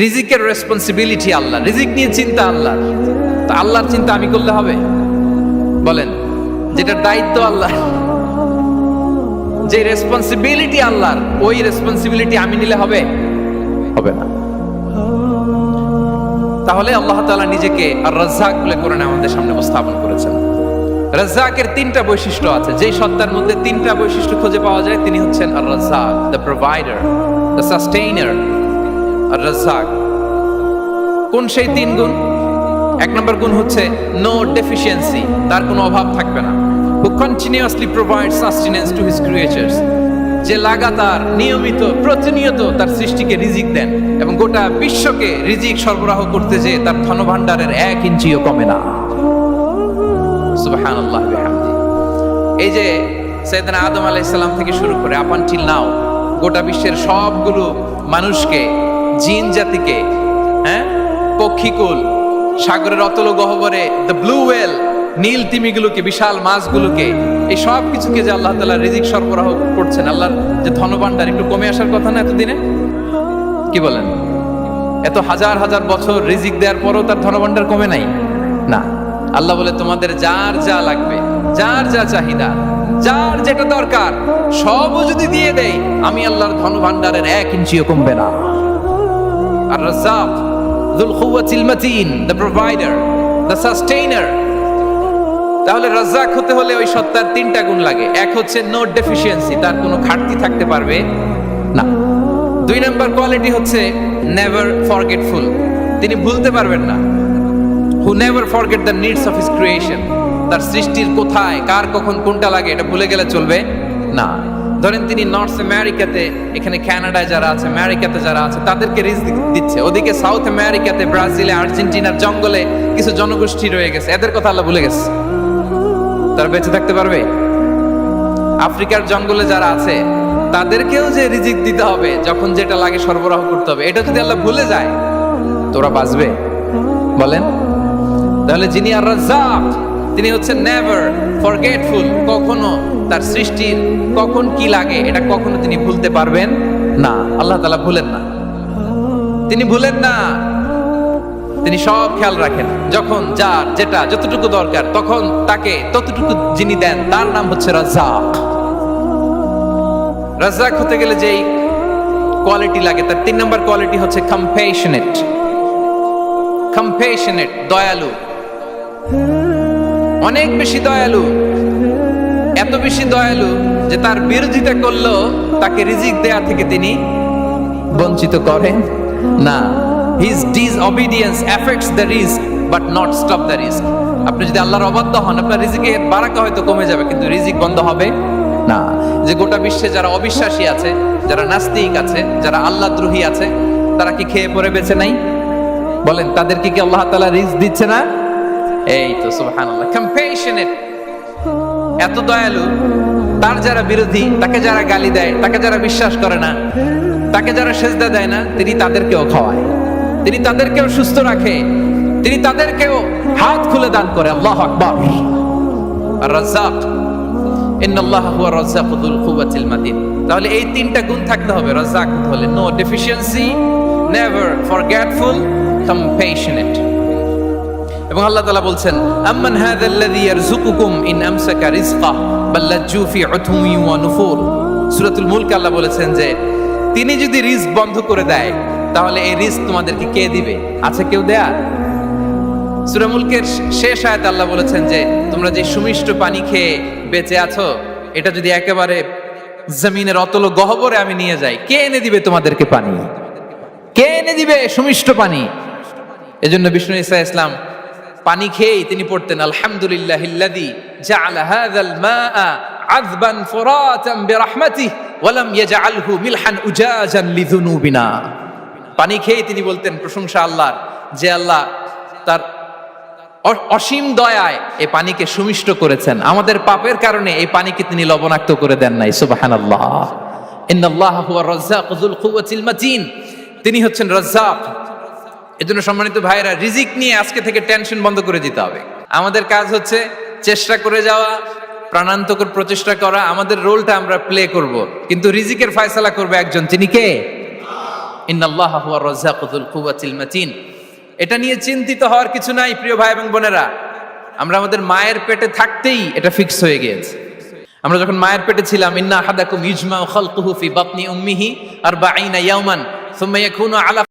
রিজিকের রেসপন্সিবিলিটি আল্লাহ, রিজিক নিয়ে চিন্তা আল্লাহ। তো আল্লাহর চিন্তা আমি করলে হবে? বলেন, যেটা দায়িত্ব আল্লাহ, যে রেসপন্সিবিলিটি আল্লাহর, ওই রেসপন্সিবিলিটি আমি নিলে হবে? হবে না। তাহলে আল্লাহ তাআলা নিজেকে আর রাজ্জাক বলে কোরআনে আমাদের সামনে উপস্থাপন করেছেন। রাজ্জাকের তিনটা বৈশিষ্ট্য আছে, যেই সত্তার মধ্যে তিনটা বৈশিষ্ট্য খুঁজে পাওয়া যায় তিনি হচ্ছেন আর রাজ্জাক, দ্য প্রোভাইডার, দ্য সাস্টেইনার। আর রাজ্জাক কোন সেই তিন গুণ? এক নম্বর গুণ হচ্ছে নো ডেফিসিয়েন্সি, তার কোনো অভাব থাকবে না। হু continuously provide sustenance to his creatures, যে লাগাতার নিয়মিত প্রতিনিয়ত তার সৃষ্টিকে রিজিক দেন এবং গোটা বিশ্বকে রিজিক সরবরাহ করতে যে তার ধনভাণ্ডারের 1 ইঞ্চিও কমে না। সুবহানাল্লাহ বিহামদি। এই যে সাইয়েদনা আদম আলাইহিস সালাম থেকে শুরু করে আপ আনটিল নাও গোটা বিশ্বের সবগুলো মানুষকে, জিন জাতিকে, পক্ষীকুল, সাগরের অতল গহ্বরে দ্য ব্লু ওয়েল, নীল তিমিগুলোকে, বিশাল মাছগুলোকে, এই সব কিছুকে যে আল্লাহ তাআলা রিজিক সরবরাহ করছেন, আল্লাহর যে ধনভাণ্ডার একটু কমে আসার কথা না এতদিনে? কি বলেন? এত হাজার হাজার বছর রিজিক দেওয়ার পরও তার ধনভাণ্ডার কমে নাই? না। আল্লাহ বলে তোমাদের যার যা লাগবে, যার যা চাহিদা, যার যেটা দরকার সবও যদি দিয়ে দেই, আমি আল্লাহর ধনভাণ্ডারের 1 ইঞ্চিও কমবে না। আর Razzak যুল কুওয়াতিল মাতিন, the provider, the sustainer. তাহলে রাজ্জাক হতে হলে ওই সত্তার তিনটা গুণ লাগে। এক হচ্ছে নো ডেফিসিয়েন্সি, তার কোনো ঘাটতি থাকতে পারবে না। 2 নম্বর কোয়ালিটি হচ্ছে নেভার ফরগেটফুল, তিনি ভুলতে পারবেন না। Who never forget the needs of his creation, তার সৃষ্টির কোথায় কার কখন কোনটা লাগে এটা ভুলে গেলে চলবে না। ধরেন তিনি নর্থ আমেরিকাতে, এখানে কানাডায় যারা আছে, আমেরিকাতে যারা আছে, তাদেরকে রিজিক দিচ্ছে। ওদিকে সাউথ আমেরিকাতে, ব্রাজিলে, আর্জেন্টিনার জঙ্গলে কিছু জনগোষ্ঠী রয়ে গেছে, এদের কথা আল্লাহ ভুলে গেছে। তারা বেঁচে থাকতে পারবে? আফ্রিকার জঙ্গলে যারা আছে তাদেরকেও যে রিজিক দিতে হবে, যখন যেটা লাগে সরবরাহ করতে হবে, এটা যদি আল্লাহ ভুলে যায় তোরা বাঁচবে? বলেন। তাহলে যিনি আর রাজ্জাক তিনি হচ্ছেন নেভার ফরগেটফুল, কখনো তার সৃষ্টির কখন কি লাগে এটা কখনো তিনি ভুলতে পারবেন না। আল্লাহ তাআলা ভুলেন না, তিনি ভুলেন না, তিনি সব খেয়াল রাখেন। যখন যার যেটা যতটুকু দরকার তখন তাকে ততটুকু যিনি দেন তার নাম হচ্ছে রাজ্জাক। রাজ্জাক হতে গেলে যেই কোয়ালিটি লাগে তার 3 নম্বর কোয়ালিটি হচ্ছে কম্প্যাশনেট। কম্প্যাশনেট, দয়ালু, অনেক বেশি দয়ালু। এত বেশি দয়ালু যে তার বিরোধিতা করলেও তাকে রিজিক দেয়া থেকে তিনি বঞ্চিত করেন না। His disobedience affects the risk but not stop the risk. আপনি যদি আল্লাহর অবাধ্য হন, আপনার রিজিকের বারাকা হয়তো কমে যাবে কিন্তু রিজিক বন্ধ হবে না। যে গোটা বিশ্বে যারা অবিশ্বাসী আছে, যারা নাস্তিক আছে, যারা আল্লাহদ্রোহী আছে, তারা কি খেয়ে পরে বেঁচে নাই? বলেন, তাদেরকে কি আল্লাহ তাআলা রিজিক দিচ্ছে না? এই তো সুবহানাল্লাহ। কম্প্যাশনেট, এত দয়ালু, তার যারা বিরোধী, তাকে যারা গালি দেয়, তাকে যারা বিশ্বাস করে না, তাকে যারা সেজদা দেয় না, তিনি তাদেরকেও খাওয়ায়, তিনি তাদেরকেও সুস্থ রাখে, তিনি তাদেরকেও হাত খুলে দান করে। আল্লাহু আকবার। আর রাজ্জাক, ইন্নাল্লাহা হুয়া রাজ্জাকু যুল কুওয়াতিল মাতিন। তাহলে এই তিনটা গুণ থাকতে হবে রাজ্জাক হতে হলে। No deficiency, never forgetful, compassionate. এবং আল্লাহ তাআলা বলছেন, আম্মান হাযাল্লাযী ইয়ারযুকুকুম ইন আমসাকা রিজকাহ বাল লাজ্জু ফি উতুওয়ি ওয়া নুফুর। সূরাতুল মুলক আল্লাহ বলেছেন যে তিনি যদি রিজক বন্ধ করে দেয় তাহলে এই রিজক তোমাদেরকে কে দিবে? আছে কেউ দেয়া? সূরা মুলকের শেষ আয়াতে আল্লাহ বলেছেন যে তোমরা যে সুমিষ্ট পানি খেয়ে বেঁচে আছো, এটা যদি একেবারে জমিনের অতল গহ্বরে আমি নিয়ে যাই, কে এনে দিবে তোমাদেরকে পানি? কে এনে দিবে সুমিষ্ট পানি? এজন্য বিষ্ণু ঈসা ইসলাম পানি খেয়েই তিনি পড়তেন, আলহামদুলিল্লাহিল্লাযী জাআলা হাযাল মাআ আযবান ফুরাতান বিরাহমাতিহি ওয়া লাম ইয়াজআলহু মিলহান উজাজান লিযুনুবিনা। পানি খেয়েই তিনি বলতেন প্রশংসা আল্লাহর, যে আল্লাহ তার অসীম দয়ায় এই পানিকে সুমিষ্ট করেছেন, আমাদের পাপের কারণে এই পানিকে তিনি লবণাক্ত করে দেন নাই। সুবহানাল্লাহ। ইন্নাল্লাহা হুয়ার রাজ্জাকু যুল কুওয়াতিল মাতিন, তিনি হচ্ছেন রাজ্জাক। এজন্য সম্মানিত ভাইরা, রিজিক নিয়ে আজকে থেকে টেনশন বন্ধ করে দিতে হবে। আমাদের কাজ হচ্ছে চেষ্টা করে যাওয়া, প্রাণান্তকর প্রচেষ্টা করা, আমাদের রোলটা আমরা প্লে করব, কিন্তু রিজিকের ফয়সালা করবে একজন, তিনি কে? ইন্নাল্লাহা হুয়ার রাজ্জাকু যুল কুওয়াতিল মাতিন। এটা নিয়ে চিন্তিত হওয়ার কিছু নাই প্রিয় ভাই এবং বোনেরা। আমরা আমাদের মায়ের পেটে থাকতেই এটা ফিক্স হয়ে গিয়েছে। আমরা যখন মায়ের পেটে ছিলাম, ইন্না আহাদাকুম ইজমাউ খালকুহু ফি বাতনি উম্মিহি 40 ইয়াওমান সুম্মা ইয়াকুনু আলা